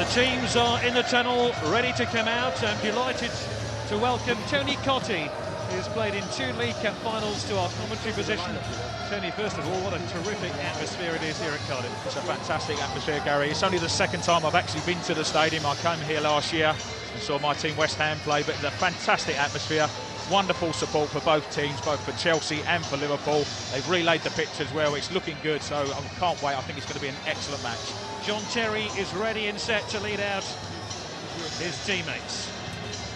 The teams are in the tunnel, ready to come out. I'm delighted to welcome Tony Cottee, who's played in 2 League Cup finals, to our commentary position. Tony, first of all, what a terrific atmosphere it is here at Cardiff. It's a fantastic atmosphere, Gary. It's only the second time I've actually been to the stadium. I came here last year and saw my team West Ham play, but it's a fantastic atmosphere. Wonderful support for both teams, both for Chelsea and for Liverpool. They've relayed the pitch as well. It's looking good, so I can't wait. I think it's going to be an excellent match. John Terry is ready and set to lead out his teammates.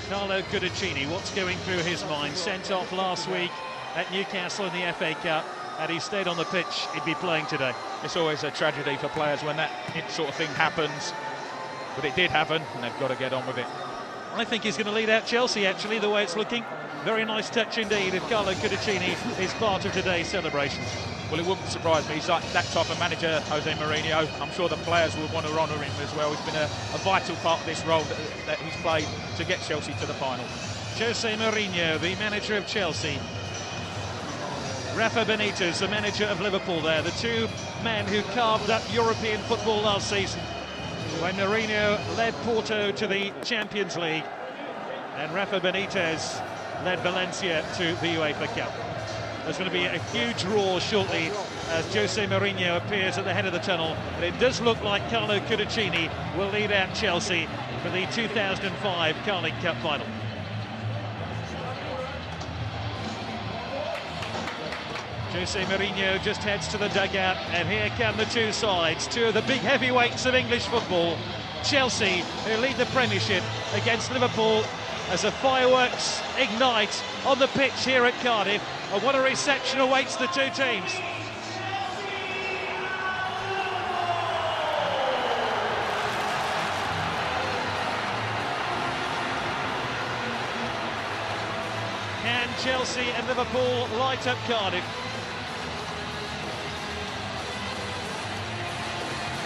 Carlo Cudicini, what's going through his mind? Sent off last week at Newcastle in the FA Cup. Had he stayed on the pitch, he'd be playing today. It's always a tragedy for players when that sort of thing happens, but it did happen, and they've got to get on with it. I think he's going to lead out Chelsea, actually, the way it's looking. Very nice touch indeed if Carlo Cudicini is part of today's celebrations. Well, it wouldn't surprise me. He's like that type of manager, Jose Mourinho. I'm sure the players will want to honour him as well. He's been a vital part of this role that he's played to get Chelsea to the final. Jose Mourinho, the manager of Chelsea. Rafa Benitez, the manager of Liverpool there. The two men who carved up European football last season when Mourinho led Porto to the Champions League and Rafa Benitez led Valencia to the UEFA Cup. There's going to be a huge roar shortly as Jose Mourinho appears at the head of the tunnel. But it does look like Carlo Cudicini will lead out Chelsea for the 2005 Carling Cup final. Jose Mourinho just heads to the dugout, and here come the two sides, two of the big heavyweights of English football. Chelsea, who lead the Premiership, against Liverpool as the fireworks ignite on the pitch here at Cardiff. And what a reception awaits the two teams. Can Chelsea and Liverpool light up Cardiff?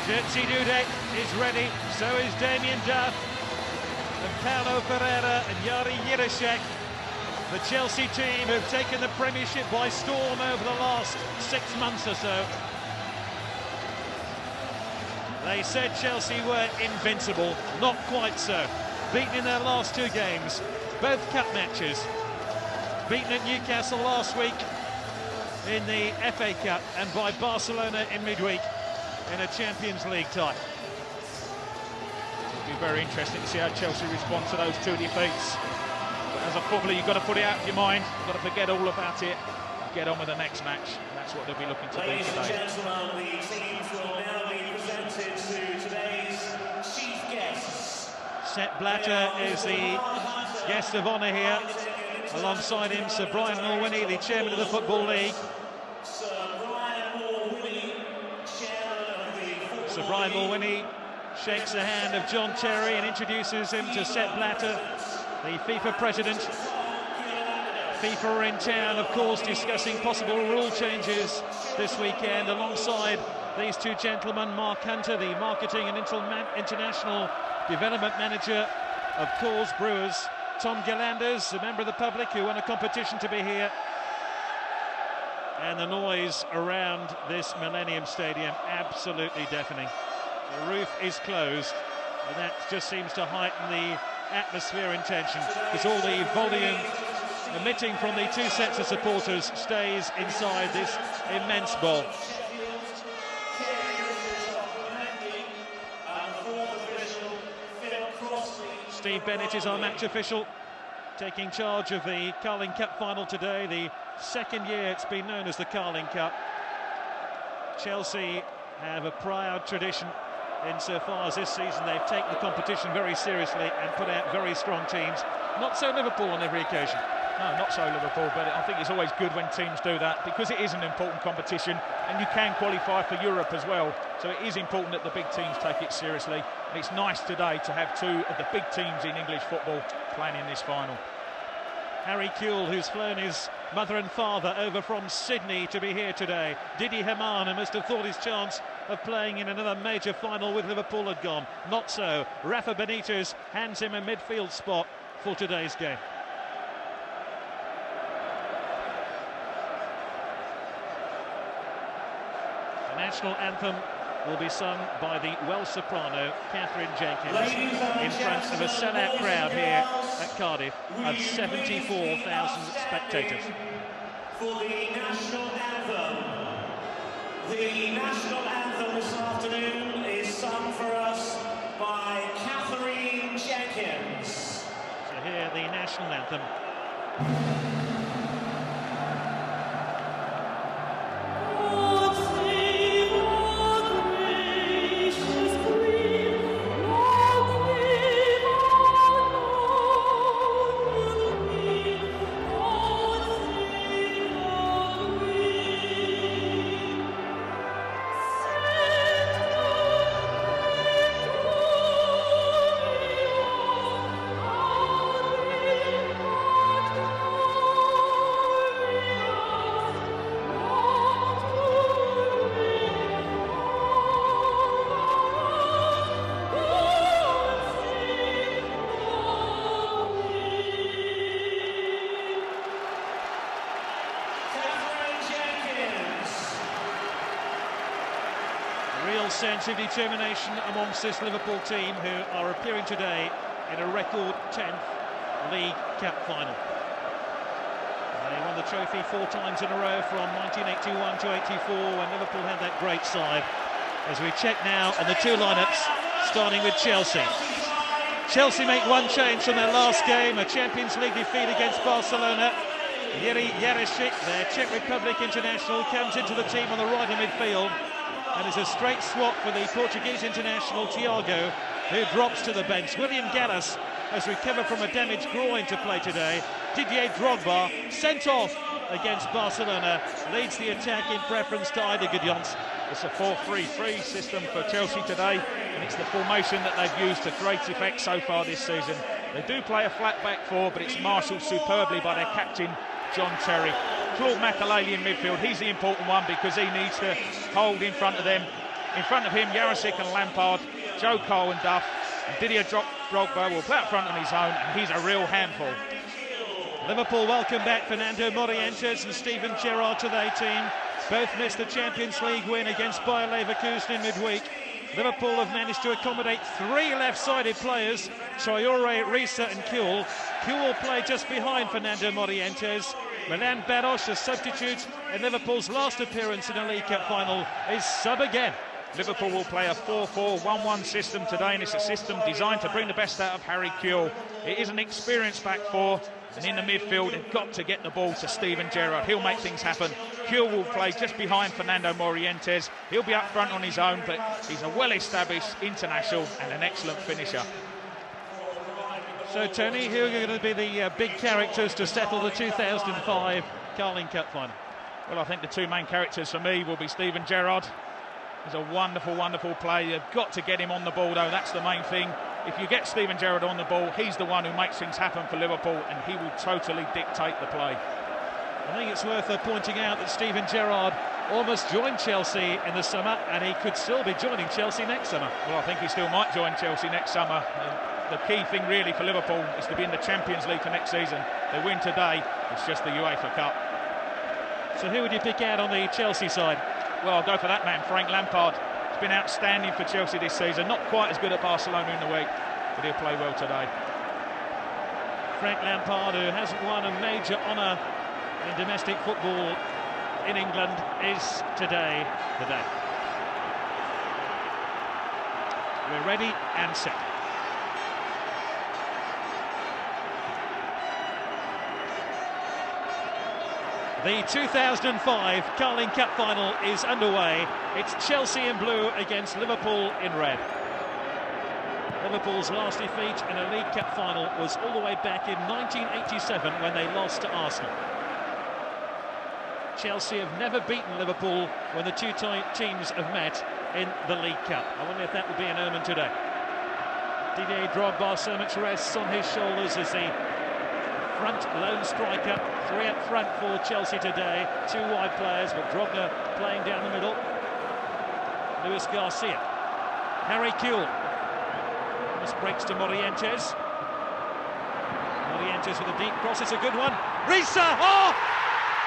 Jerzy Dudek is ready, so is Damien Duff, and Paulo Ferreira and Jari Jiricek. The Chelsea team have taken the Premiership by storm over the last 6 months or so. They said Chelsea were invincible, not quite so. Beaten in their last 2 games, both cup matches. Beaten at Newcastle last week in the FA Cup and by Barcelona in midweek in a Champions League tie. It'll be very interesting to see how Chelsea respond to those 2 defeats. But as a footballer, you've got to put it out of your mind. You've got to forget all about it and get on with the next match. And that's what they'll be looking to do today. Ladies and gentlemen, the teams will now be presented to today's chief guests. Sepp Blatter is the guest of honour here. Alongside him, Sir Brian Mulwiney, the chairman of the Football League. Sir Brian Mulwiney shakes the hand of John Terry and introduces him to Sepp Blatter, the FIFA president. FIFA are in town, of course, discussing possible rule changes this weekend alongside these two gentlemen. Mark Hunter, the marketing and international development manager of Coors Brewers. Tom Gallanders, a member of the public who won a competition to be here. And the noise around this Millennium Stadium, absolutely deafening. The roof is closed, and that just seems to heighten the atmosphere and tension, because all the volume emitting from the 2 sets of supporters stays inside this immense bowl. Steve Bennett is our match official, taking charge of the Carling Cup final today, the 2nd year it's been known as the Carling Cup. Chelsea have a proud tradition insofar as this season they've taken the competition very seriously and put out very strong teams. Not so Liverpool on every occasion. No, not so Liverpool, but I think it's always good when teams do that because it is an important competition and you can qualify for Europe as well. So it is important that the big teams take it seriously. And it's nice today to have 2 of the big teams in English football playing in this final. Harry Kewell, who's flown his mother and father over from Sydney to be here today. Didier Hamann, who must have thought his chance of playing in another major final with Liverpool had gone. Not so. Rafa Benitez hands him a midfield spot for today's game. The national anthem will be sung by the Welsh soprano Catherine Jenkins in front of a sellout crowd here at Cardiff of 74,000 spectators. For the national anthem. The national anthem this afternoon is sung for us by Catherine Jenkins. So here the national anthem. Real sense of determination amongst this Liverpool team, who are appearing today in a record 10th League Cup final. They won the trophy 4 times in a row from 1981 to 84 when Liverpool had that great side. As we check now on the 2 lineups, starting with Chelsea. Chelsea make 1 change from their last game, a Champions League defeat against Barcelona. Jerzy Dudek, their Czech Republic international, comes into the team on the right of midfield. And it's a straight swap for the Portuguese international Thiago, who drops to the bench. William Gallas has recovered from a damaged groin to play today. Didier Drogba, sent off against Barcelona, leads the attack in preference to Ida Gudjons. It's a 4-3-3 system for Chelsea today, and it's the formation that they've used to great effect so far this season. They do play a flat back 4, but it's marshalled superbly by their captain, John Terry. Claude Makelele in midfield, he's the important one because he needs to hold in front of them. In front of him, Jarosik and Lampard, Joe Cole and Duff, and Didier Drogba will play up front on his own, and he's a real handful. Liverpool welcome back Fernando Morientes and Steven Gerrard to their team. Both missed the Champions League win against Bayer Leverkusen in midweek. Liverpool have managed to accommodate 3 left-sided players, Traore, Risa and Kuhl. Kuhl will play just behind Fernando Morientes. Milan Baros, a substitute in Liverpool's last appearance in a League Cup final, is sub again. Liverpool will play a 4-4-1-1 system today, and it's a system designed to bring the best out of Harry Kuhl. It is an experienced back 4, and in the midfield, they've got to get the ball to Steven Gerrard. He'll make things happen. Kuhl will play just behind Fernando Morientes. He'll be up front on his own, but he's a well-established international and an excellent finisher. So, Tony, who are going to be the big characters to settle the 2005 Carling Cup final? Well, I think the 2 main characters for me will be Steven Gerrard. He's a wonderful, wonderful player. You've got to get him on the ball, though. That's the main thing. If you get Steven Gerrard on the ball, he's the one who makes things happen for Liverpool, and he will totally dictate the play. I think it's worth pointing out that Steven Gerrard almost joined Chelsea in the summer, and he could still be joining Chelsea next summer. Well, I think he still might join Chelsea next summer. The key thing really for Liverpool is to be in the Champions League for next season. They win today, it's just the UEFA Cup. So who would you pick out on the Chelsea side? Well, I'll go for that man, Frank Lampard. He's been outstanding for Chelsea this season. Not quite as good at Barcelona in the week, but he'll play well today. Frank Lampard, who hasn't won a major honour in domestic football in England, is today the day. We're ready and set. The 2005 Carling Cup final is underway. It's Chelsea in blue against Liverpool in red. Liverpool's last defeat in a League Cup final was all the way back in 1987 when they lost to Arsenal. Chelsea have never beaten Liverpool when the 2 teams have met in the League Cup. I wonder if that will be an omen today. Didier Drogba, so much rests on his shoulders as the front lone striker. 3 up front for Chelsea today. 2 wide players, but Drogba playing down the middle. Luis Garcia. Harry Kuhl. This breaks to Morientes. Morientes with a deep cross. It's a good one. Risa! Oh!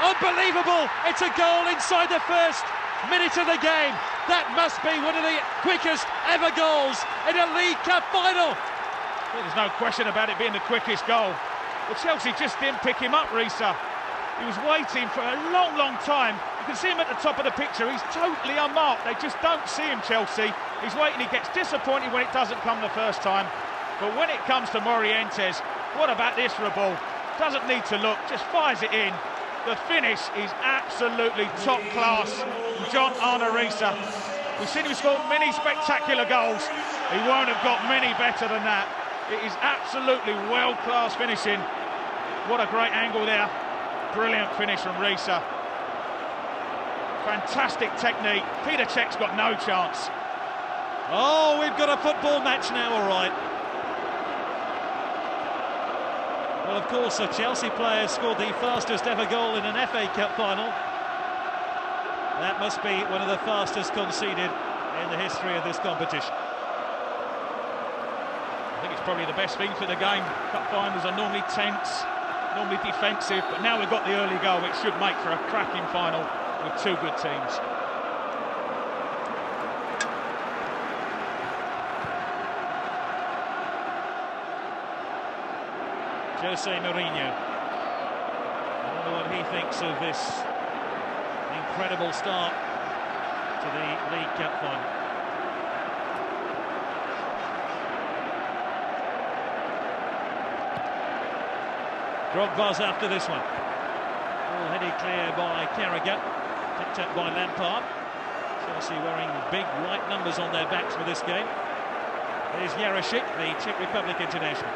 Unbelievable! It's a goal inside the first minute of the game. That must be one of the quickest ever goals in a League Cup final. There's no question about it being the quickest goal. But Chelsea just didn't pick him up, Risa. He was waiting for a long, long time. You can see him at the top of the picture. He's totally unmarked. They just don't see him, Chelsea. He's waiting. He gets disappointed when it doesn't come the first time. But when it comes to Morientes, what about this for a ball? Doesn't need to look, just fires it in. The finish is absolutely top class. John Arne Riise. We've seen him score many spectacular goals. He won't have got many better than that. It is absolutely world-class finishing. What a great angle there. Brilliant finish from Riise. Fantastic technique. Peter Cech's got no chance. Oh, we've got a football match now, all right. Well, of course, a Chelsea player scored the fastest ever goal in an FA Cup final. That must be one of the fastest conceded in the history of this competition. I think it's probably the best thing for the game. Cup finals are normally tense, normally defensive, but now we've got the early goal, which should make for a cracking final with two good teams. Jose Mourinho. I wonder what he thinks of this incredible start to the League Cup final. Drogba's after this one. Ball headed clear by Carragher, picked up by Lampard. Chelsea wearing big white numbers on their backs for this game. There's Jerzy, the Czech Republic international.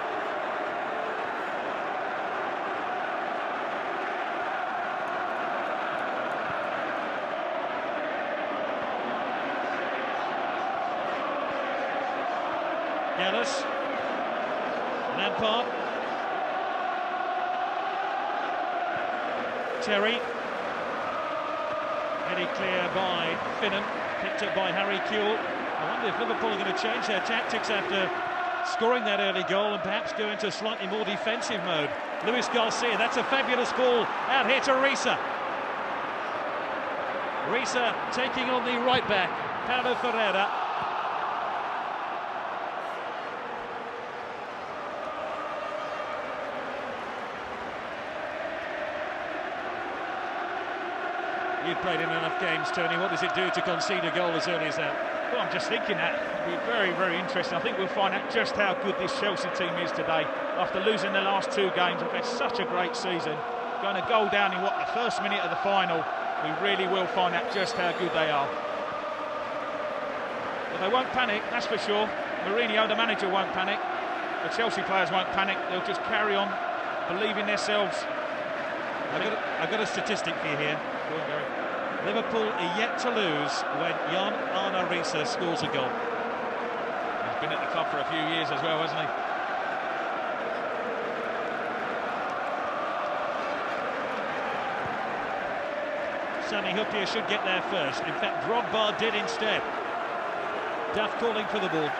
Ellis, Lampard, Terry, headed clear by Finnan, picked up by Harry Kewell. I wonder if Liverpool are going to change their tactics after scoring that early goal and perhaps go into slightly more defensive mode. Luis Garcia, that's a fabulous ball out here to Riise. Riise taking on the right back, Paulo Ferreira. You've played in enough games, Tony. What does it do to concede a goal as early as that? Well, I'm just thinking that it'll be very, very interesting. I think we'll find out just how good this Chelsea team is today. After losing the last two games, they've had such a great season. Going to go down in what, the first minute of the final. We really will find out just how good they are. But they won't panic, that's for sure. Mourinho, the manager, won't panic. The Chelsea players won't panic. They'll just carry on, believe in themselves. I've got a statistic for you here. Liverpool are yet to lose when Jan Arne Riise scores a goal. He's been at the club for a few years as well, hasn't he? Sami Hyypiä should get there first. In fact, Drogba did instead. Duff calling for the ball.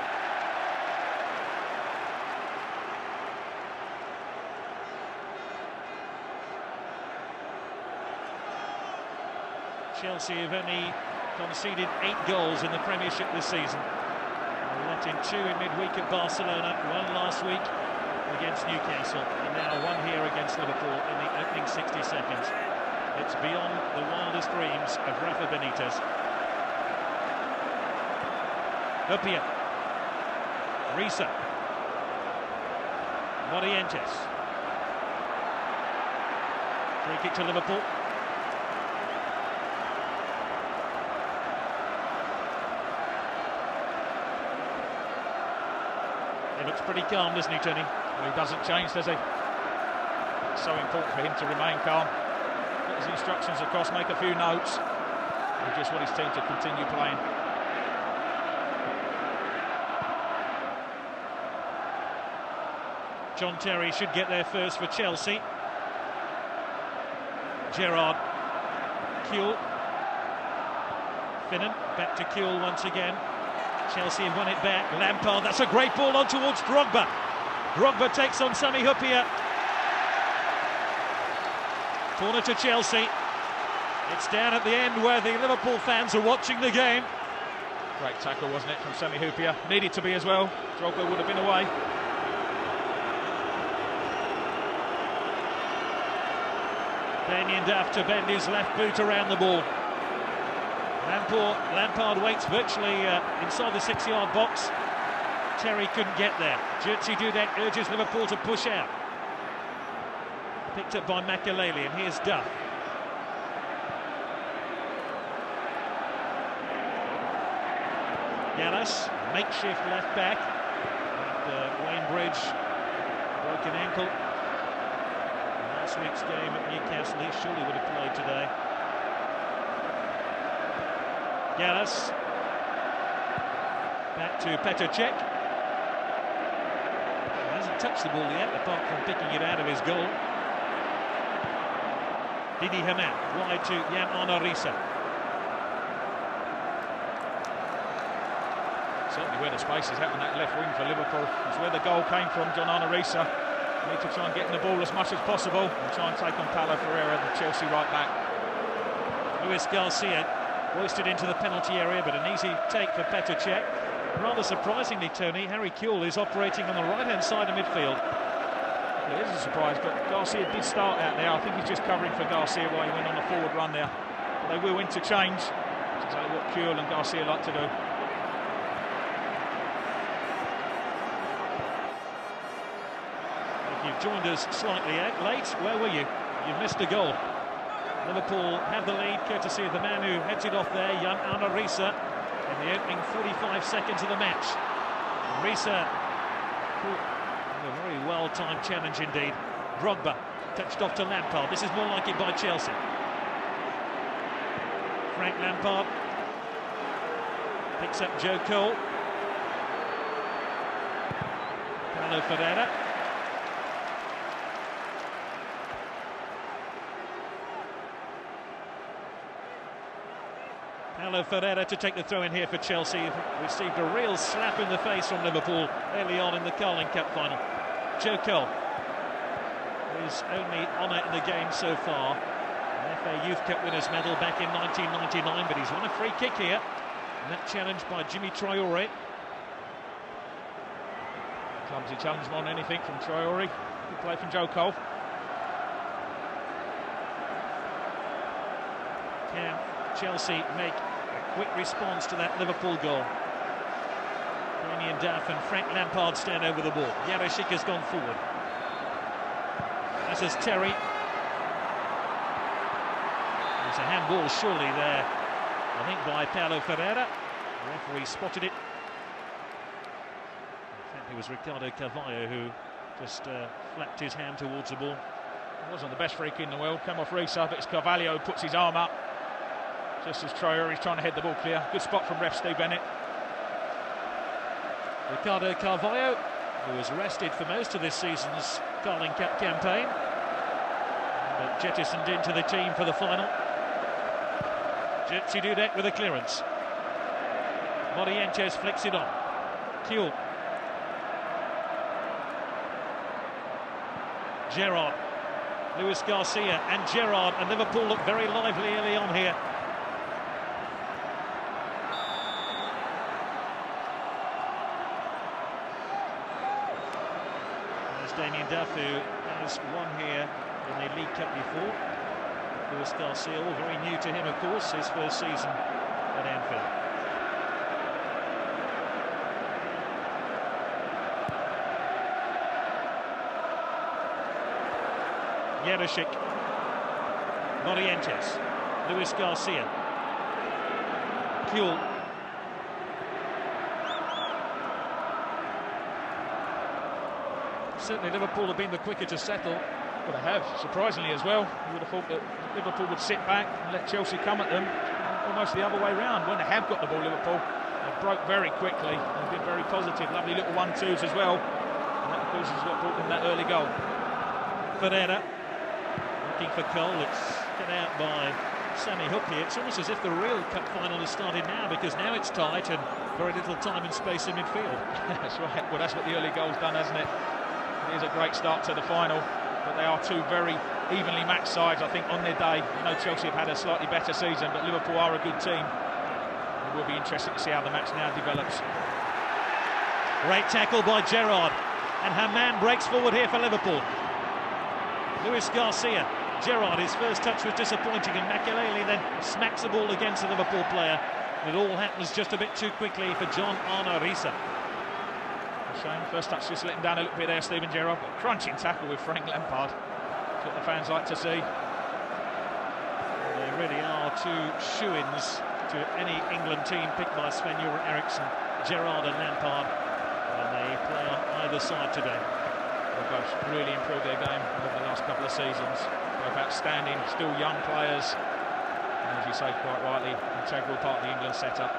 Chelsea have only conceded 8 goals in the Premiership this season. They let in 2 in midweek at Barcelona, 1 last week against Newcastle, and now 1 here against Liverpool in the opening 60 seconds. It's beyond the wildest dreams of Rafa Benitez. Hyypiä. Riise. Morientes. Free kick to Liverpool. He looks pretty calm, doesn't he, Tony? Well, he doesn't change, does he? It's so important for him to remain calm. Get his instructions across, make a few notes. He just want his team to continue playing. John Terry should get there first for Chelsea. Gerrard. Kewell. Finnan, back to Kewell once again. Chelsea have won it back. Lampard, that's a great ball on towards Drogba. Drogba takes on Sami Hyypiä. Corner to Chelsea. It's down at the end where the Liverpool fans are watching the game. Great tackle, wasn't it, from Sami Hyypiä? Needed to be as well. Drogba would have been away. Damien Duff to bend his left boot around the ball. Lampard waits virtually inside the 6-yard box. Terry couldn't get there. Jerzy Dudek urges Liverpool to push out. Picked up by Makelele, and here's Duff. Gallas, makeshift left back. Wayne Bridge, broken ankle. Last week's game at Newcastle, he surely would have played today. Gallas. Back to Petr Cech. He hasn't touched the ball yet, apart from picking it out of his goal. Didi Hamann, wide to Jan-Arne Riise. Certainly where the space is out on that left wing for Liverpool. It's where the goal came from, Jan-Arne Riise. Need to try and get in the ball as much as possible and try and take on Paulo Ferreira, the Chelsea right back. Luis Garcia hoisted into the penalty area, but an easy take for Petr Cech. Rather surprisingly, Tony, Harry Kewell is operating on the right-hand side of midfield. It is a surprise, but Garcia did start out there. I think he's just covering for Garcia while he went on a forward run there. But they will interchange, which is exactly what Kewell and Garcia like to do. If you've joined us slightly late, where were you? You've missed a goal. Liverpool have the lead courtesy of the man who heads it off there, Jan-Arne Riise, in the opening 45 seconds of the match. Riise, a very well-timed challenge indeed. Drogba touched off to Lampard. This is more like it by Chelsea. Frank Lampard picks up Joe Cole. Paulo Ferreira. Paulo Ferreira to take the throw in here for Chelsea. Received a real slap in the face from Liverpool early on in the Carling Cup final. Joe Cole, his only honour in the game so far. An FA Youth Cup winners' medal back in 1999, but he's won a free kick here. And that challenged by Jimmy Traoré. Clumsy challenge more than anything from Traoré. Good play from Joe Cole. Can Chelsea make a quick response to that Liverpool goal? Damien Duff and Frank Lampard stand over the ball. Jarosik has gone forward. This is Terry. There's a handball surely there, I think, by Paulo Ferreira. The referee spotted it. In fact, it was Ricardo Carvalho who just flapped his hand towards the ball. It wasn't the best free kick in the world. Came off Riise, but it's Carvalho who puts his arm up just as Traoré is trying to head the ball clear. Good spot from ref Steve Bennett. Ricardo Carvalho, who was rested for most of this season's Carling Cup campaign, but jettisoned into the team for the final. Jerzy Dudek with a clearance. Morientes flicks it on. Kewell. Gerrard. Luis Garcia and Gerrard, and Liverpool look very lively early on here. Damien Duff, who has won here in the League Cup before. Luis Garcia, all very new to him, of course, his first season at Anfield. Jarosik, Morientes, Luis Garcia, Kewell. Certainly Liverpool have been the quicker to settle. Well, they have, surprisingly as well. You would have thought that Liverpool would sit back and let Chelsea come at them, almost the other way round. When they have got the ball, Liverpool, they broke very quickly and been very positive. Lovely little 1-2s as well. And that, of course, is what brought them that early goal. Ferreira looking for Cole. It's cut out by Sami Hyypiä. It's almost as if the real cup final has started now, because now it's tight and very little time and space in midfield. That's right. Well, that's what the early goal's done, hasn't it? It is a great start to the final, but they are two very evenly matched sides, I think, on their day. I know Chelsea have had a slightly better season, but Liverpool are a good team. will be interesting to see how the match now develops. Great tackle by Gerrard, and Hamann breaks forward here for Liverpool. Luis Garcia. Gerrard, his first touch was disappointing, and Makelele then smacks the ball against the Liverpool player. It all happens just a bit too quickly for John Arne Riise. Shame, first touch just let him down a little bit there, Steven Gerrard, but crunching tackle with Frank Lampard. That's what the fans like to see. They really are two shoo-ins to any England team picked by Sven-Göran Eriksson, Gerrard and Lampard, and they play on either side today. They've both really improved their game over the last couple of seasons. Both outstanding, still young players, and as you say quite rightly, integral part of the England setup.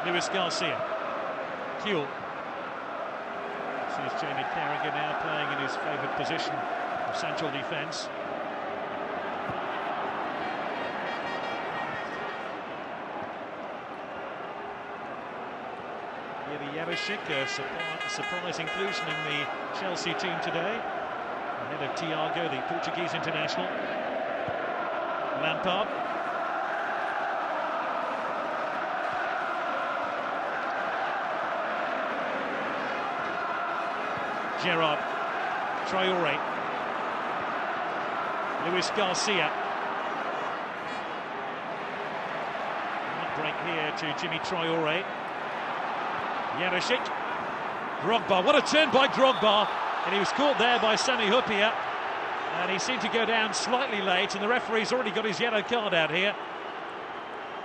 Luis Garcia. Kuehl. This is Jamie Carragher now playing in his favourite position of central defence. Jarosik, a surprise inclusion in the Chelsea team today, ahead of Thiago, the Portuguese international. Lampard. Gerrard. Traoré. Luis Garcia. Break here to Jimmy Traoré. Jarosik. Drogba, what a turn by Drogba, and he was caught there by Sami Hyypiä, and he seemed to go down slightly late, and the referee's already got his yellow card out here,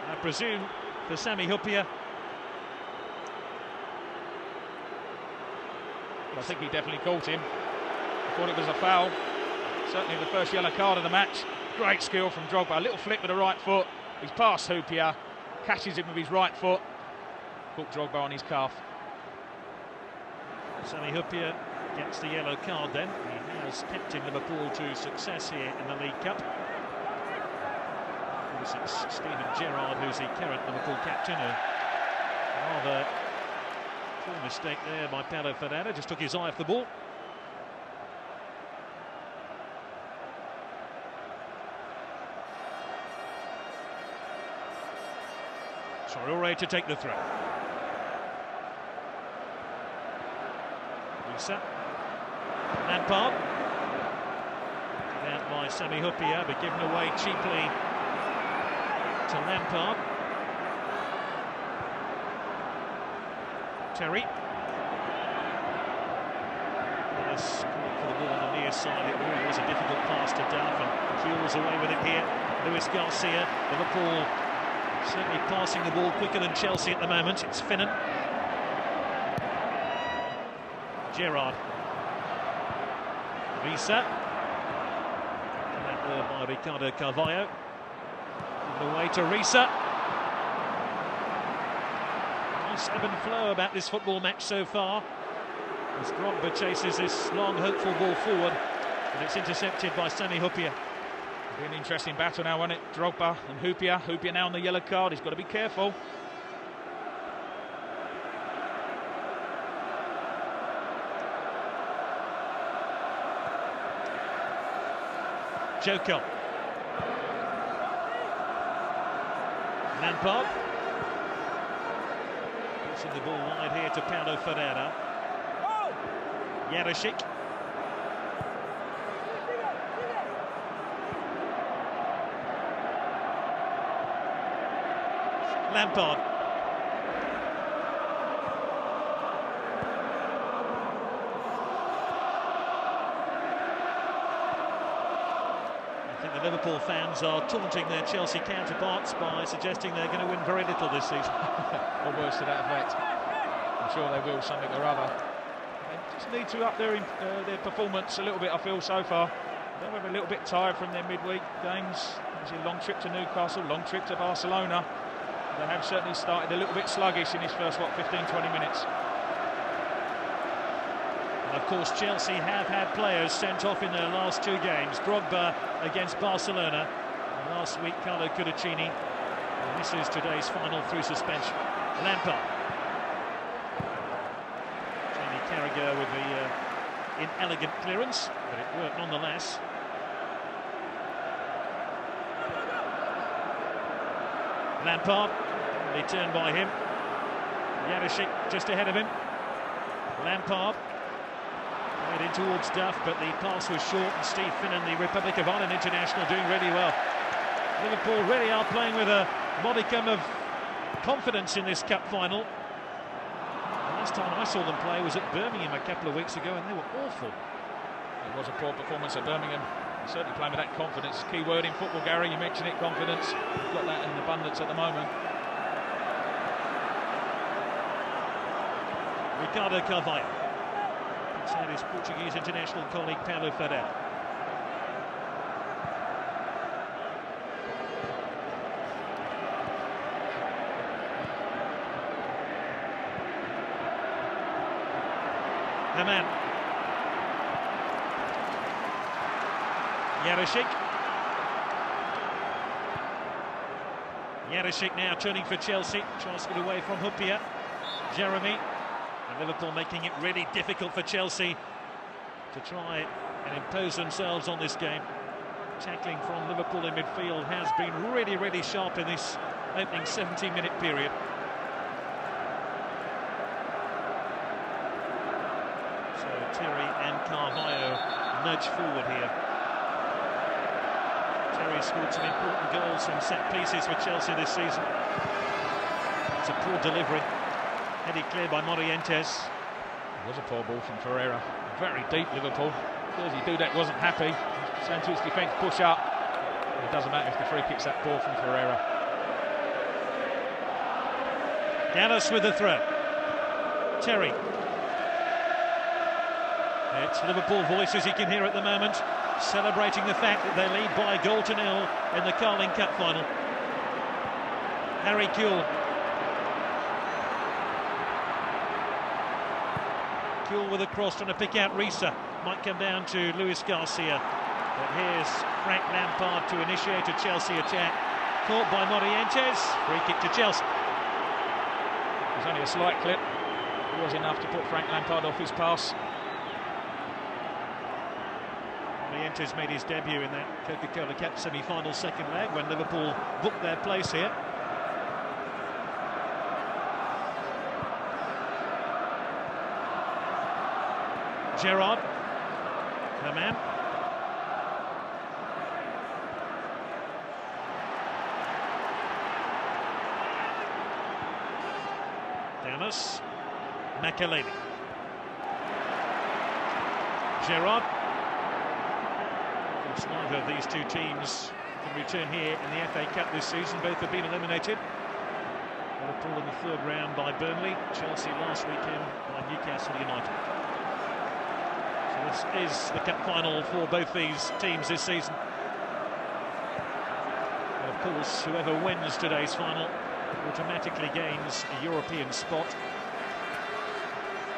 I presume for Sami Hyypiä. I think he definitely caught him. I thought it was a foul. Certainly the first yellow card of the match. Great skill from Drogba, a little flick with the right foot. He's past Hyypiä, catches him with his right foot. Caught Drogba on his calf. Sami Hyypiä gets the yellow card then. He has captained Liverpool to success here in the League Cup. It's Steven Gerrard who's the current Liverpool captain. A rather poor mistake there by Paulo Ferreira, just took his eye off the ball. Traoré to take the throw. Riise. Lampard. Out by Sami Hyypiä, but given away cheaply to Lampard. Terry. Yes, for the ball on the near side, it really was a difficult pass to Duff, and Kuehl was away with it here. Luis Garcia, Liverpool certainly passing the ball quicker than Chelsea at the moment. It's Finnan. Gerrard. Riise. That there by Ricardo Carvalho. The way to Riise. Nice ebb and flow about this football match so far, as Drogba chases this long, hopeful ball forward, and it's intercepted by Sami Hyypiä. Be an interesting battle now, won't it? Drogba and Hyypiä. Hyypiä now on the yellow card. He's got to be careful. Joker. Lampard. Pushing the ball wide here to Paulo Ferreira. Jarosik. Lampard. I think the Liverpool fans are taunting their Chelsea counterparts by suggesting they're going to win very little this season. Or worse to that effect. I'm sure they will, something or other. They just need to up their performance a little bit, I feel, so far. They're a little bit tired from their midweek games. There's a long trip to Newcastle, long trip to Barcelona. They have certainly started a little bit sluggish in his first, 15-20 minutes. And of course, Chelsea have had players sent off in their last two games. Drogba against Barcelona, and last week Carlo Cudicini. And this is today's final through suspension. Lampard. Jamie Carragher with the inelegant clearance, but it worked nonetheless. Lampard, they turn by him. Jerzy just ahead of him. Lampard played in towards Duff, but the pass was short, and Steve Finnan, the Republic of Ireland international, doing really well. Liverpool really are playing with a modicum of confidence in this cup final. The last time I saw them play was at Birmingham a couple of weeks ago, and they were awful. It was a poor performance at Birmingham. Certainly playing with that confidence. Key word in football, Gary, you mentioned it, confidence. We've got that in abundance at the moment. Ricardo Carvalho. Inside his Portuguese international colleague Paulo Ferreira. Hamann. Jerzy now turning for Chelsea, tries to get away from Hupia. Jeremy, and Liverpool making it really difficult for Chelsea to try and impose themselves on this game. Tackling from Liverpool in midfield has been really, really sharp in this opening 17-minute period. So Terry and Carvalho nudge forward here. Terry scored some important goals from set pieces for Chelsea this season. It's a poor delivery, headed clear by Morientes. It was a poor ball from Ferreira. Very deep Liverpool. Jerzy Dudek wasn't happy. Saying to his defence, push up. It doesn't matter if the free kick's that ball from Ferreira. Dallas with the throw. Terry. It's Liverpool voices you can hear at the moment, celebrating the fact that they lead by a goal to nil in the Carling Cup final. Harry Kewell. Kewell with a cross, trying to pick out Risa. Might come down to Luis Garcia. But here's Frank Lampard to initiate a Chelsea attack. Caught by Morientes. Free kick to Chelsea. It was only a slight clip. It was enough to put Frank Lampard off his pass. Morientes made his debut in that Coca-Cola Cup semi-final second leg when Liverpool booked their place here. Gerrard. Hamann. Dennis. Makelele. Gerrard. Neither of these two teams can return here in the FA Cup this season. Both have been eliminated. Liverpool in the third round by Burnley. Chelsea last weekend by Newcastle United. So this is the cup final for both these teams this season. And of course, whoever wins today's final automatically gains a European spot.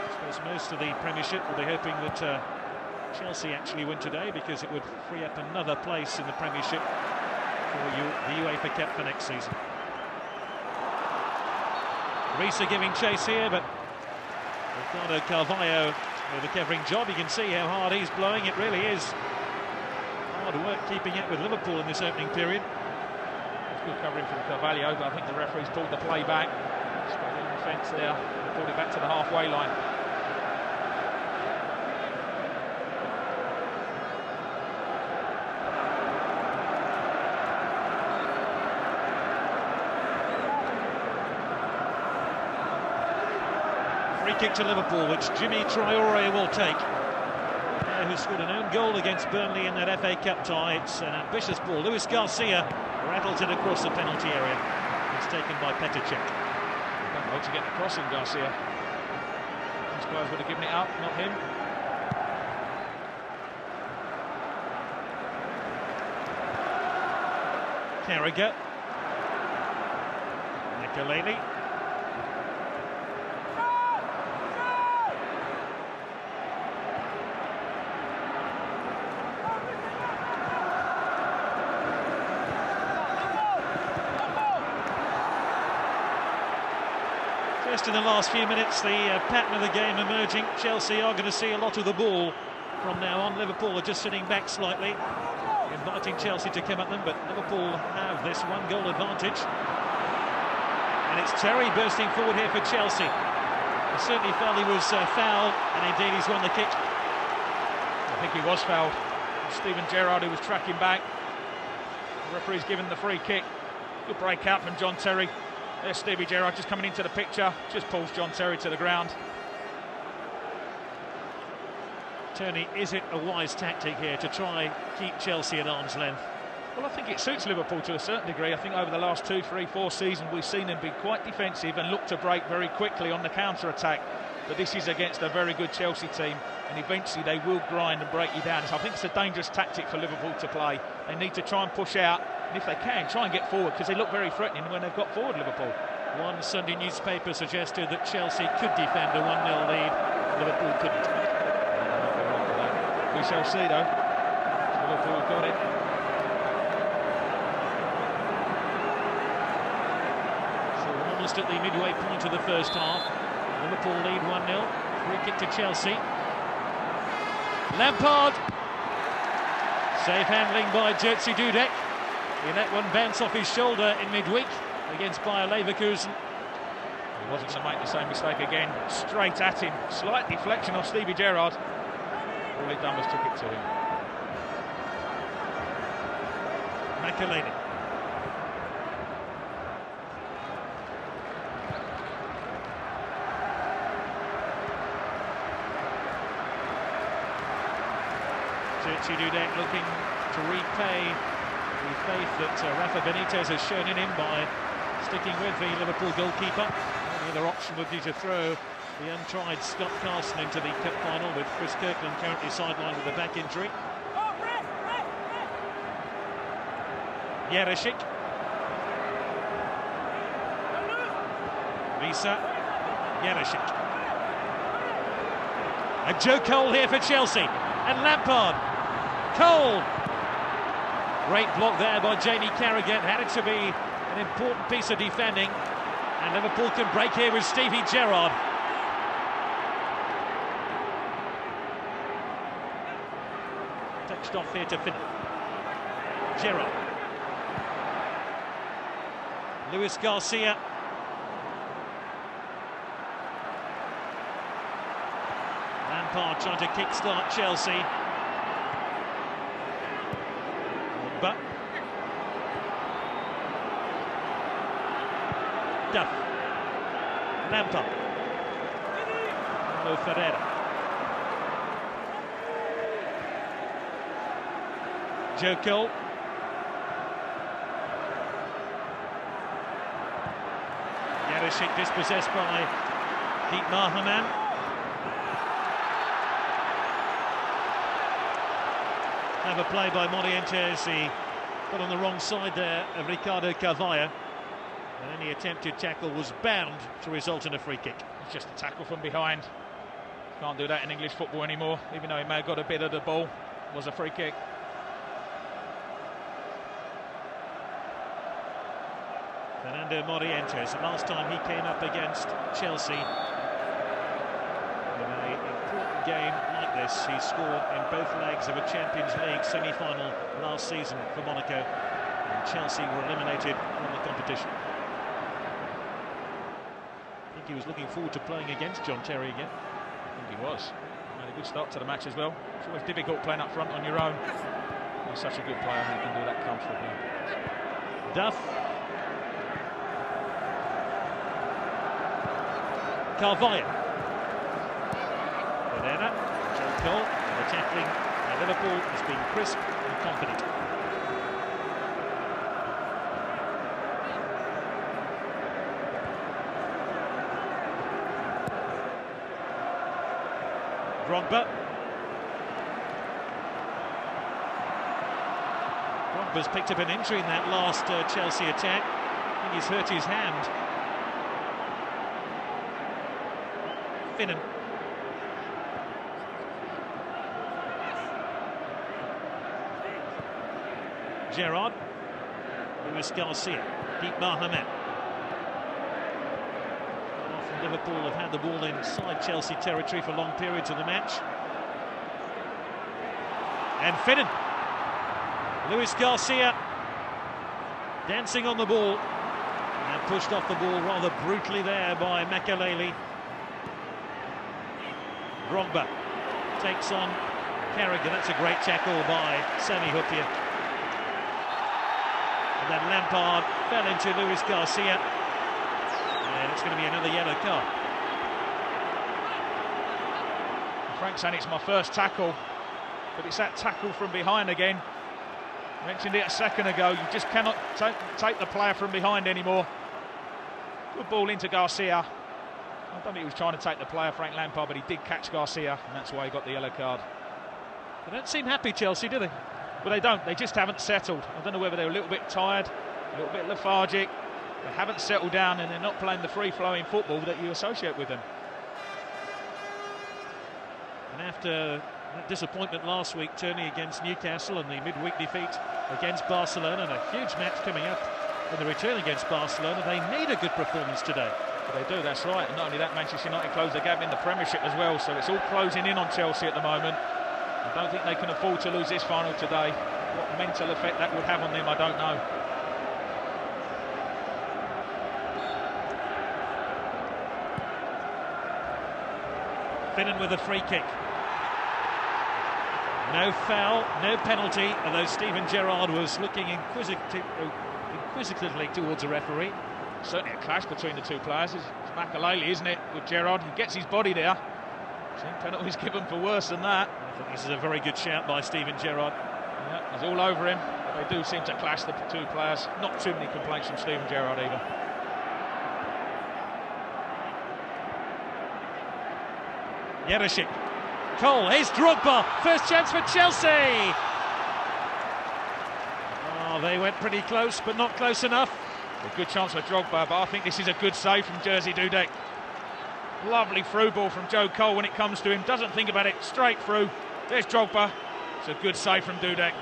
I suppose most of the Premiership will be hoping that Chelsea actually win today, because it would free up another place in the Premiership for the UEFA Cup for next season. Risa giving chase here, but Ricardo Carvalho with a covering job. You can see how hard he's blowing. It really is hard work keeping up with Liverpool in this opening period. It's good covering from Carvalho, but I think the referee's pulled the play back. Straight in the fence there, and pulled it back to the halfway line. Free kick to Liverpool, which Jimmy Traore will take. Who scored an own goal against Burnley in that FA Cup tie. It's an ambitious ball. Luis Garcia rattles it across the penalty area. It's taken by Petr Cech. Done well to get the crossing, Garcia. These players would have given it up, not him. Carragher. Makelele. Just in the last few minutes, the pattern of the game emerging. Chelsea are going to see a lot of the ball from now on. Liverpool are just sitting back slightly, inviting Chelsea to come at them, but Liverpool have this one-goal advantage. And it's Terry bursting forward here for Chelsea. He certainly felt he was fouled, and indeed he's won the kick. I think he was fouled. Steven Gerrard, who was tracking back. The referee's given the free kick. Good break out from John Terry. There's Stevie Gerrard just coming into the picture. Just pulls John Terry to the ground. Tony, is it a wise tactic here to try and keep Chelsea at arm's length? Well, I think it suits Liverpool to a certain degree. I think over the last 2, 3, 4 seasons we've seen them be quite defensive and look to break very quickly on the counter-attack. But this is against a very good Chelsea team, and eventually they will grind and break you down. So I think it's a dangerous tactic for Liverpool to play. They need to try and push out, and if they can, try and get forward, because they look very threatening when they've got forward, Liverpool. One Sunday newspaper suggested that Chelsea could defend a 1-0 lead. Liverpool couldn't. We shall see, though. Liverpool have got it. Almost at the midway point of the first half. Liverpool lead 1-0. Free kick to Chelsea. Lampard. Safe handling by Jerzy Dudek. He let one bounce off his shoulder in midweek against Bayer Leverkusen. He wasn't going to make the same mistake again. Straight at him. Slight deflection off Stevie Gerrard. All he'd done was took it to him. McAleny. Jerzy Dudek looking to repay the faith that Rafa Benitez has shown in him by sticking with the Liverpool goalkeeper. The other option would be to throw the untried Scott Carson into the cup final, with Chris Kirkland currently sidelined with a back injury. Jerzyk. Visa. Jerzyk. And Joe Cole here for Chelsea. And Lampard. Cole. Great block there by Jamie Carragher. Had it to be an important piece of defending. And Liverpool can break here with Stevie Gerrard. Touched off here to Finn. Gerrard. Luis Garcia. Lampard trying to kickstart Chelsea. But Duff. Lampard. Mo Ferreira. Joe Cole. Jerzyk dispossessed by Dietmar Hamann. Clever play by Morientes. He got on the wrong side there of Ricardo Carvalho. And any attempted tackle was bound to result in a free kick. It's just a tackle from behind. Can't do that in English football anymore, even though he may have got a bit of the ball. It was a free kick. Fernando Morientes, the last time he came up against Chelsea in an important game like this, he scored in both legs of a Champions League semi-final last season for Monaco, and Chelsea were eliminated from the competition. I think he was looking forward to playing against John Terry again. I think he was. He had a good start to the match as well. It's always difficult playing up front on your own. He's such a good player, he can do that comfortably. Duff. Carvalho. Pereira. Joe Cole. And the tackling by Liverpool has been crisp and confident. Drogba. Drogba's picked up an injury in that last Chelsea attack. I think he's hurt his hand. Finnan. Gerrard. Luis Garcia. Dietmar Hamann. Often Liverpool have had the ball inside Chelsea territory for long periods of the match. And Finnan. Luis Garcia dancing on the ball and pushed off the ball rather brutally there by Makelele. Drogba takes on Carragher. That's a great tackle by Sami Hyypiä. And then Lampard fell into Luis Garcia. And it's going to be another yellow card. Frank's saying it's my first tackle, but it's that tackle from behind again. Mentioned it a second ago, you just cannot take the player from behind anymore. Good ball into Garcia. I don't think he was trying to take the player, Frank Lampard, but he did catch Garcia, and that's why he got the yellow card. They don't seem happy, Chelsea, do they? Well, they don't. They just haven't settled. I don't know whether they're a little bit tired, a little bit lethargic. They haven't settled down, and they're not playing the free-flowing football that you associate with them. And after that disappointment last week, turning against Newcastle and the midweek defeat against Barcelona, and a huge match coming up in the return against Barcelona, they need a good performance today. But they do, that's right. And not only that, Manchester United closed the gap in the Premiership as well, so it's all closing in on Chelsea at the moment. I don't think they can afford to lose this final today. What mental effect that would have on them, I don't know. Finnan with a free kick. No foul, no penalty, although Steven Gerrard was looking inquisitively towards a referee. Certainly a clash between the two players. It's Makelele, isn't it, with Gerrard? He gets his body there. I've seen penalties given for worse than that. I think this is a very good shout by Steven Gerrard. Yeah, he's all over him. But they do seem to clash, the two players. Not too many complaints from Steven Gerrard either. Jerzy. Cole, here's Drogba, first chance for Chelsea! Oh, they went pretty close, but not close enough. A good chance for Drogba, but I think this is a good save from Jerzy Dudek. Lovely through ball from Joe Cole when it comes to him, doesn't think about it, straight through. There's Drogba, it's a good save from Dudek.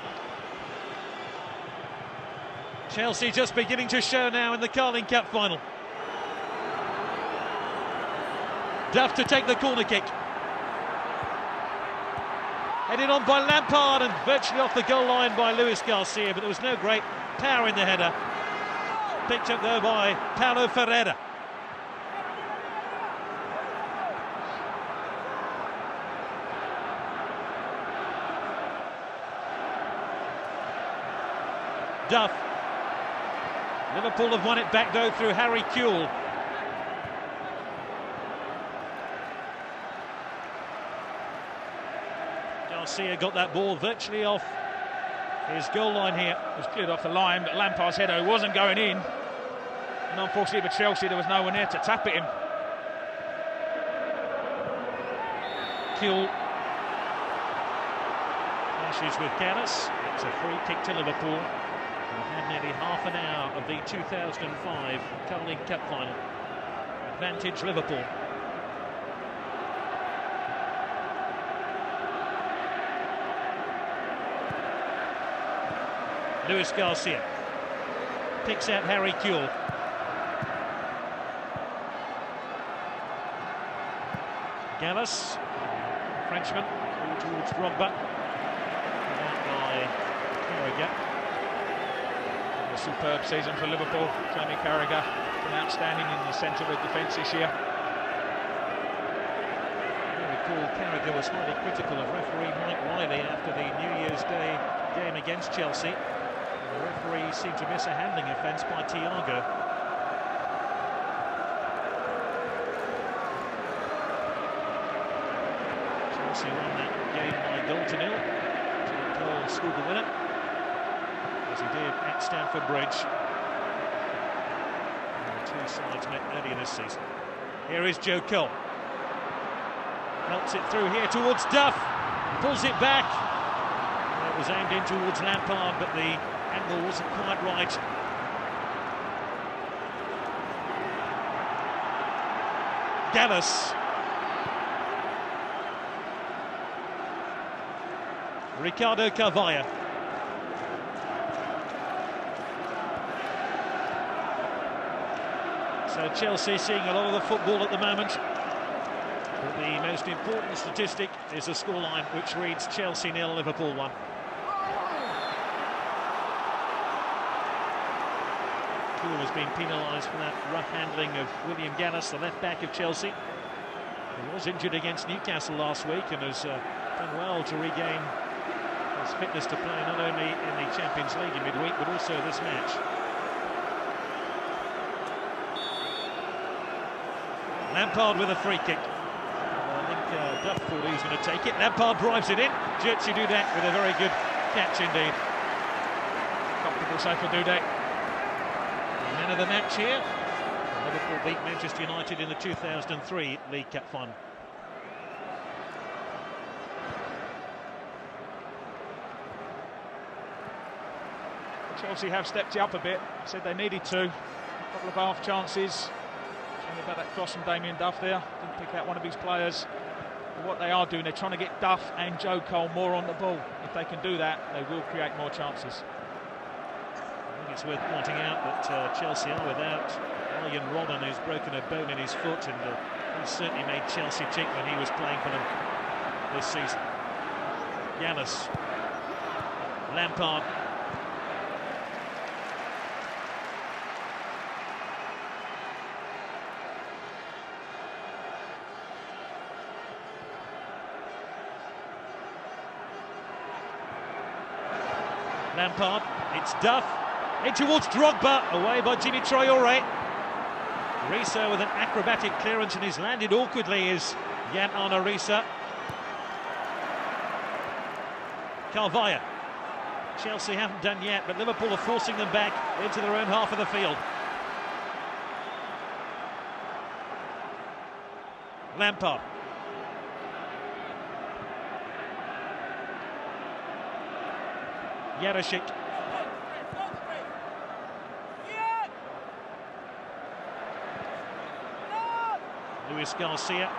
Chelsea just beginning to show now in the Carling Cup final. Duff to take the corner kick. Headed on by Lampard and virtually off the goal line by Luis Garcia, but there was no great power in the header. Picked up though by Paulo Ferreira. Duff. Liverpool have won it back though through Harry Kewell. Garcia got that ball virtually off his goal line here. It was cleared off the line, but Lampard's header wasn't going in. And unfortunately for Chelsea, there was no one there to tap at him. Kewell clashes with Callis. It's a free kick to Liverpool. We've had nearly half an hour of the 2005 Carling Cup final. Advantage Liverpool. Luis Garcia picks out Harry Kewell. Gallas, Frenchman, towards Drogba. By Carragher. A superb season for Liverpool. Jamie Carragher, been outstanding in the centre of the defence this year. I recall Carragher was highly critical of referee Mike Riley after the New Year's Day game against Chelsea. The referee seemed to miss a handling offence by Thiago. Chelsea won that game by 0-0. Cole scored the winner, as he did at Stamford Bridge. And the two sides met earlier this season. Here is Joe Cole. Melts it through here towards Duff. Pulls it back. It was aimed in towards Lampard, but the angle wasn't quite right. Gallas. Ricardo Carvalho. So Chelsea seeing a lot of the football at the moment. But the most important statistic is a scoreline which reads Chelsea 0, Liverpool 1. Liverpool has been penalised for that rough handling of William Gallas, the left-back of Chelsea. He was injured against Newcastle last week and has done well to regain his fitness to play not only in the Champions League in midweek, but also this match. Lampard with a free kick. I think Duff thought he was going to take it. Lampard drives it in. Jerzy Dudek with a very good catch indeed. Comfortable save for Dudek. Man of the match here. Liverpool beat Manchester United in the 2003 League Cup final. Chelsea have stepped it up a bit. Said they needed to. A couple of half chances. Only about that cross from Damien Duff there. Didn't pick out one of his players. But what they are doing, they're trying to get Duff and Joe Cole more on the ball. If they can do that, they will create more chances. I think it's worth pointing out that Chelsea are without Arjen Robben, who's broken a bone in his foot, and he certainly made Chelsea tick when he was playing for them this season. Gallas, Lampard. Lampard, it's Duff, in towards Drogba, away by Didier Drogba. Risa with an acrobatic clearance, and he's landed awkwardly is Jan-Arne Risa. Carvalho. Chelsea haven't done yet, but Liverpool are forcing them back into their own half of the field. Lampard. Yarashik. Luis Garcia.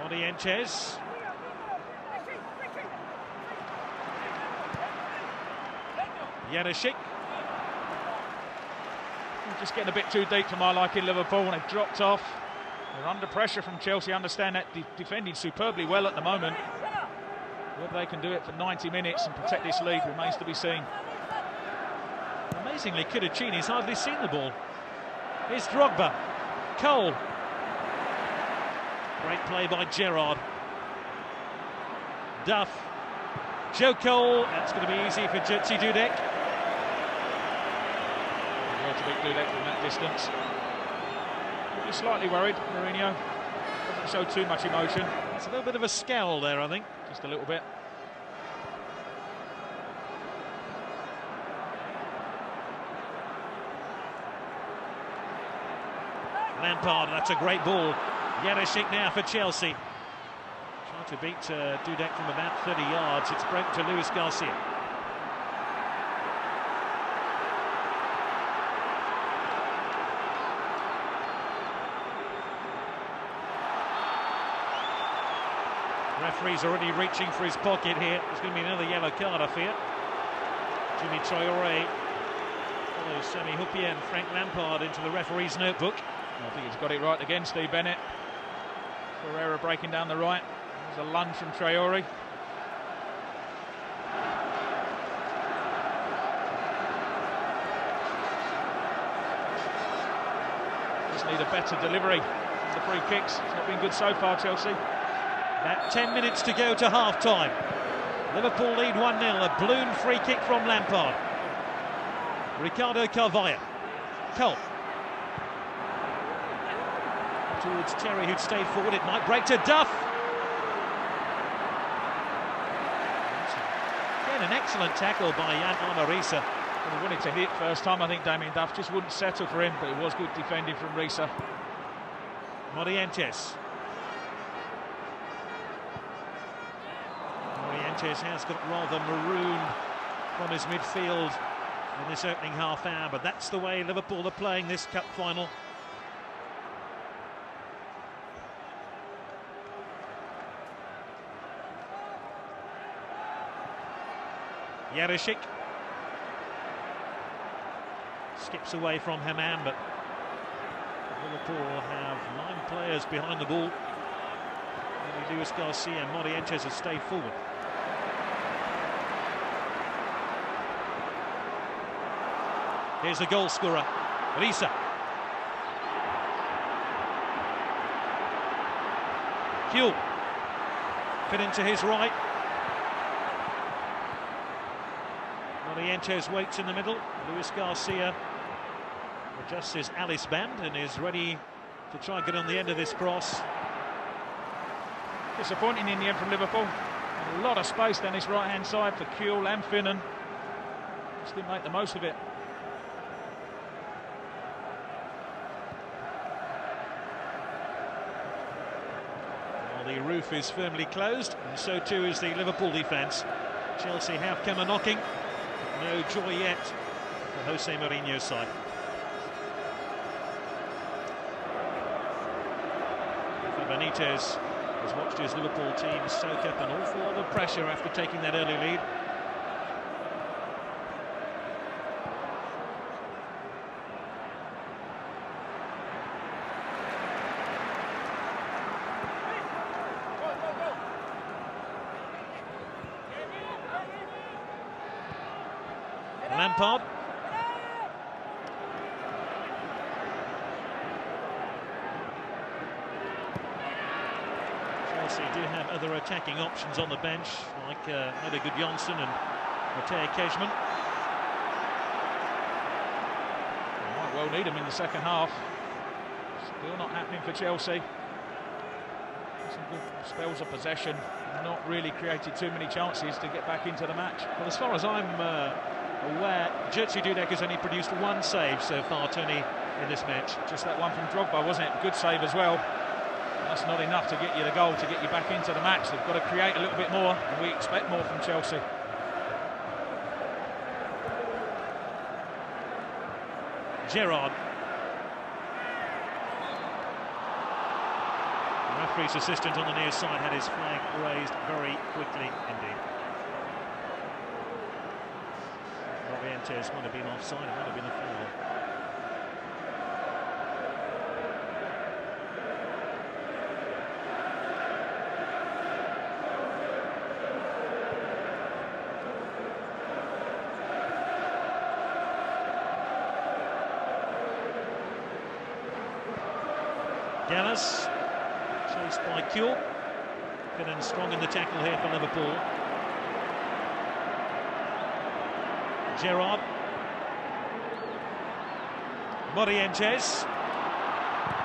Morientes. Yarashik. Just getting a bit too deep for my liking, Liverpool, and they've dropped off. They're under pressure from Chelsea. Understand that, defending superbly well at the moment. Whether they can do it for 90 minutes and protect this lead remains to be seen. Amazingly, Kudachini's hardly seen the ball. Here's Drogba. Cole. Great play by Gerrard. Duff. Joe Cole. That's going to be easy for Jerzy Dudek. Well to beat Dudek from that distance. You're slightly worried, Mourinho. Doesn't show too much emotion. It's a little bit of a scowl there, I think. Just a little bit. Lampard, that's a great ball. Yarashik now for Chelsea. Trying to beat Dudek from about 30 yards. It's broken to Luis Garcia. Referee's already reaching for his pocket here. There's going to be another yellow card, I fear. Jimmy Traoré follows Sami Hyypiä and Frank Lampard into the referee's notebook. I think he's got it right again, Steve Bennett. Ferreira breaking down the right. There's a lunge from Traoré. Just need a better delivery. The free kicks. It's not been good so far, Chelsea. About 10 minutes to go to half-time. Liverpool lead 1-0, a balloon free kick from Lampard. Ricardo Carvalho. Cole. Towards Terry, who'd stayed forward. It might break to Duff. Again, an excellent tackle by Jan-Arne Risa. He wanted to hit it first time. I think Damien Duff just wouldn't settle for him, but it was good defending from Risa. Morientes. Morientes has got rather marooned from his midfield in this opening half hour, but that's the way Liverpool are playing this cup final. Yarashik skips away from Hamann, but Liverpool have 9 players behind the ball. Only Luis Garcia and Morientes have stayed forward. Here's the goal scorer, Risa. Kuhl. Fit into his right. Morientes waits in the middle. Luis Garcia adjusts his Alice band and is ready to try and get on the end of this cross. Disappointing in the end from Liverpool. A lot of space down his right-hand side for Kuhl and Finnan. Just didn't make the most of it. Well, the roof is firmly closed, and so too is the Liverpool defence. Chelsea have come a-knocking. No joy yet for Jose Mourinho's side. Benitez has watched his Liverpool team soak up an awful lot of pressure after taking that early lead. Lampard. Chelsea do have other attacking options on the bench, like Eder Gudjohnsen and Matej Kejman. Might well need him in the second half. Still not happening for Chelsea. Some good spells of possession, not really created too many chances to get back into the match. Well, as far as I'm aware, Jerzy Dudek has only produced one save so far, Tony, in this match. Just that one from Drogba, wasn't it? Good save as well. That's not enough to get you the goal, to get you back into the match. They've got to create a little bit more, and we expect more from Chelsea. Gerrard. The referee's assistant on the near side had his flag raised very quickly indeed. Morientes might have been offside, it might have been a foul. Gallas, chased by Kuhl. Finnan strong in the tackle here for Liverpool. Gerrard. Morientes.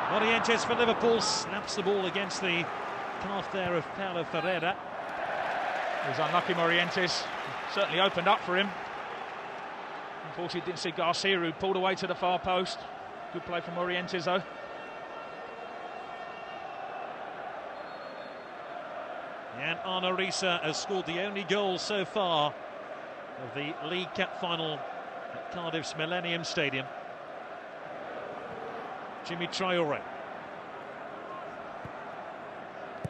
Morientes for Liverpool snaps the ball against the calf there of Paulo Ferreira. He was unlucky, Morientes. Certainly opened up for him. Unfortunately, didn't see Garcia, who pulled away to the far post. Good play from Morientes, though. And Arne Riise has scored the only goal so far of the League Cup final at Cardiff's Millennium Stadium. Jimmy Traoré.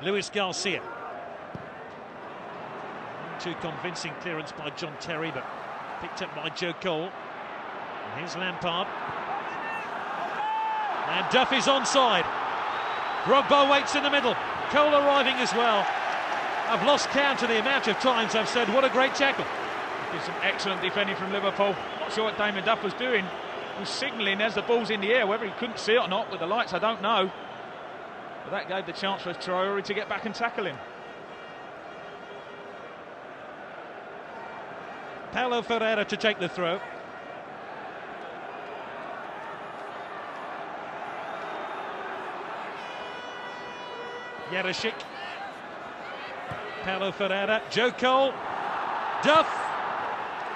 Luis Garcia. Too convincing clearance by John Terry, but picked up by Joe Cole. And here's Lampard. And Duff is onside. Drogba waits in the middle. Cole arriving as well. I've lost count of the amount of times I've said, what a great tackle. There's some excellent defending from Liverpool. Not sure what Damien Duff was doing. He was signalling as the ball's in the air. Whether he couldn't see it or not with the lights, I don't know. But that gave the chance for Traoré to get back and tackle him. Paulo Ferreira to take the throw. Jarosik. Paulo Ferreira, Joe Cole, Duff.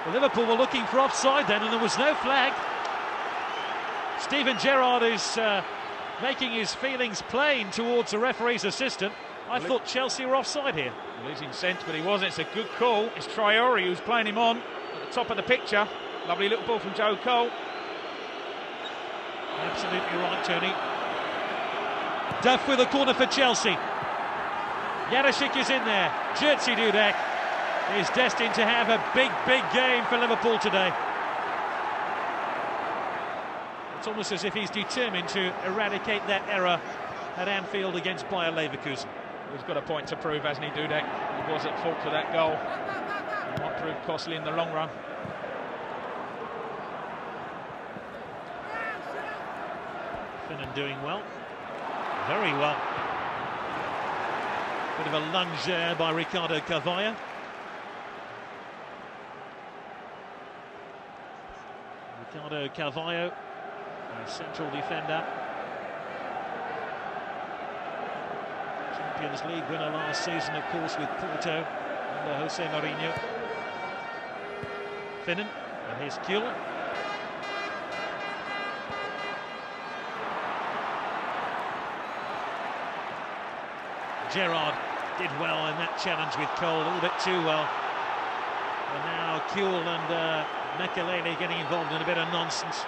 Well, Liverpool were looking for offside then, and there was no flag. Steven Gerrard is making his feelings plain towards the referee's assistant. I thought Chelsea were offside here. Losing sense, but he wasn't. It's a good call. It's Traoré who's playing him on at the top of the picture. Lovely little ball from Joe Cole. Absolutely right, Tony. Duff with a corner for Chelsea. Jarosik is in there. Jerzy Dudek is destined to have a big, big game for Liverpool today. It's almost as if he's determined to eradicate that error at Anfield against Bayer Leverkusen. He's got a point to prove, hasn't he, Dudek? He was at fault for that goal. It might prove costly in the long run. Finnan doing well, very well. Bit of a lunge there by Ricardo Carvalho. Ricardo Carvalho, a central defender. Champions League winner last season, of course, with Porto under Jose Mourinho. Finnan and his Kuhl. Gerrard did well in that challenge with Cole, a little bit too well. And now Kuhl and Makelele getting involved in a bit of nonsense.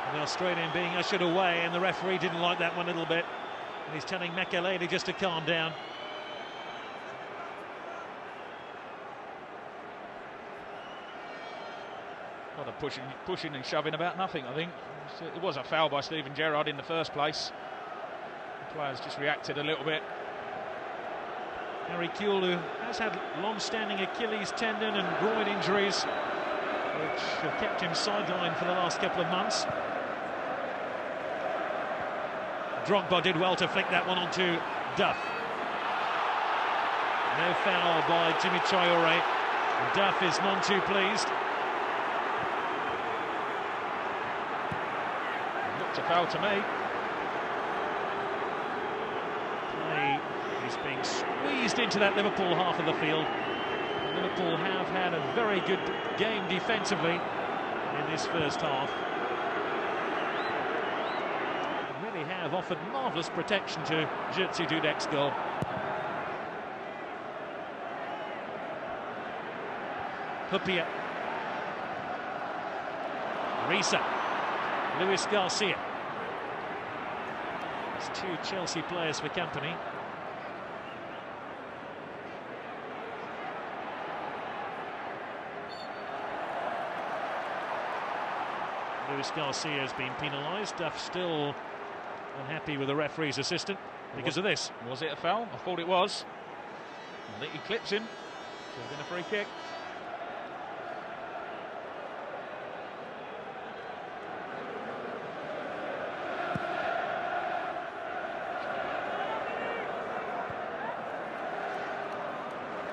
And the Australian being ushered away, and the referee didn't like that one a little bit. And he's telling Makelele just to calm down. A lot of pushing and shoving about nothing, I think. It was a foul by Steven Gerrard in the first place. The players just reacted a little bit. Harry Kuhl, who has had long-standing Achilles tendon and groin injuries, which have kept him sidelined for the last couple of months. Drogba did well to flick that one onto Duff. No foul by Djimi Traoré. Duff is none too pleased. Looked a foul to me. Play is being squeezed into that Liverpool half of the field. Liverpool have had a very good game defensively in this first half. They really have offered marvellous protection to Jerzy Dudek's goal. Hupia. Risa. Luis Garcia. There's two Chelsea players for company. Luis Garcia has been penalised. Duff still unhappy with the referee's assistant because of this. Was it a foul? I thought it was. I think he clips him. Should have been a free kick.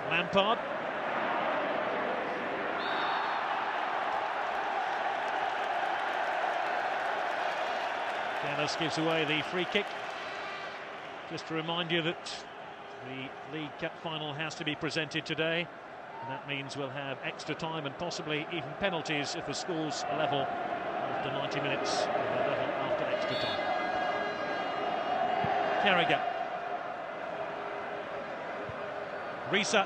Lampard. Dennis gives away the free kick. Just to remind you that the League Cup final has to be presented today, and that means we'll have extra time and possibly even penalties if the score's level after 90 minutes, and level after extra time. Carragher. Risa.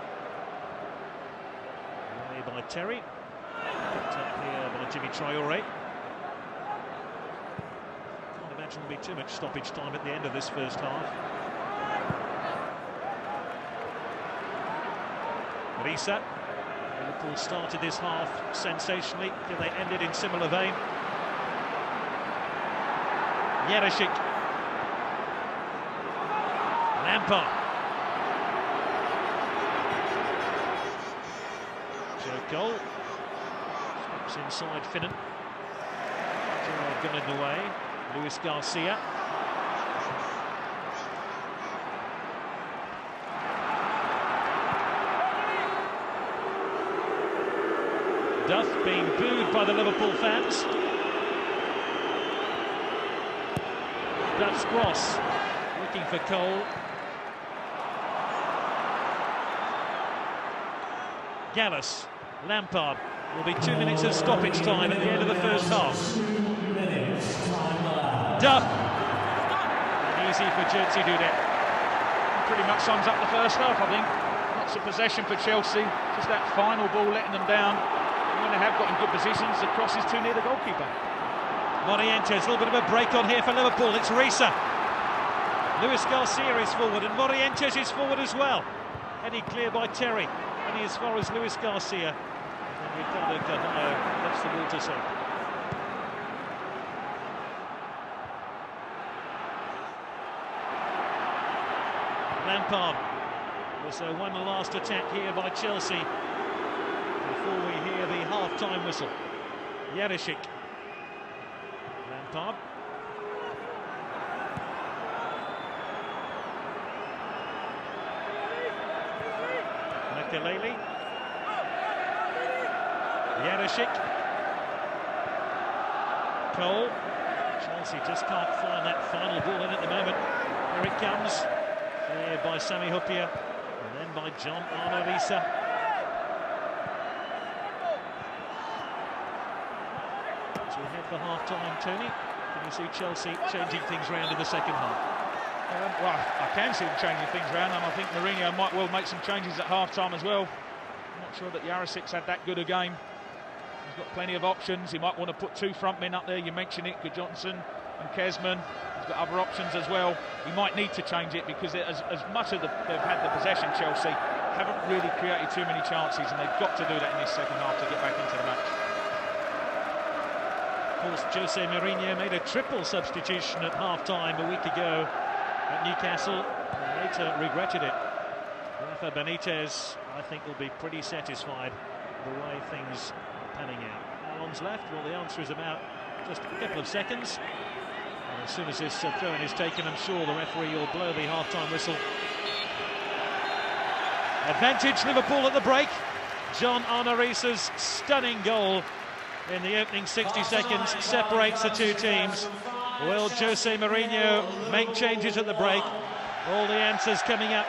Away by Terry. Picked up here by Djimi Traoré. There'll be too much stoppage time at the end of this first half. Risa. Liverpool started this half sensationally. They ended in similar vein. Jerzyk. Lampard. Joe Cole. Steps inside Finnan. Gerrard gunning away. Luis Garcia. Duff being booed by the Liverpool fans. Duff's cross, looking for Cole. Gallus, Lampard. Will be 2 minutes of stoppage time at the end of the first half. Duff. And easy for Jerzy Dudek. Pretty much sums up the first half, I think. Lots of possession for Chelsea. Just that final ball letting them down. And when they have got in good positions, the cross is too near the goalkeeper. Morientes, a little bit of a break on here for Liverpool. It's Risa. Luis Garcia is forward and Morientes is forward as well. Headed clear by Terry. Only as far as Luis Garcia. And Ricardo Carvalho lets the ball to save. Lampard. Also one last attack here by Chelsea before we hear the half-time whistle. Jerzyk. Lampard. Makelele. Yarashik. Cole. Chelsea just can't find that final ball in at the moment. Here it comes. Cleared by Sami Hyypiä. And then by John Arnorisa. As we head for half-time, Tony, can you see Chelsea changing things around in the second half? Well, I can see them changing things around, and I think Mourinho might well make some changes at half-time as well. I'm not sure that Yarashik's had that good a game. He's got plenty of options. He might want to put two front men up there. You mentioned it, Johnson and Kesman. He's got other options as well. He might need to change it because as much as they've had the possession, Chelsea haven't really created too many chances, and they've got to do that in this second half to get back into the match. Of course, Jose Mourinho made a triple substitution at half-time a week ago at Newcastle, and later regretted it. Rafa Benitez, I think, will be pretty satisfied with the way things are panning out. How long's left? Well, the answer is about just a couple of seconds. And as soon as this throw-in is taken, I'm sure the referee will blow the half-time whistle. Advantage Liverpool at the break. John Arnorisa's stunning goal in the opening 60 seconds separates the two teams. Will Jose Mourinho make changes at the break? All the answers coming up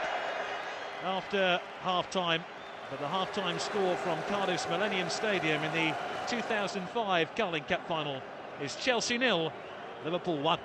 after half-time. But the half-time score from Cardiff's Millennium Stadium in the 2005 Carling Cup final is Chelsea 0, Liverpool 1.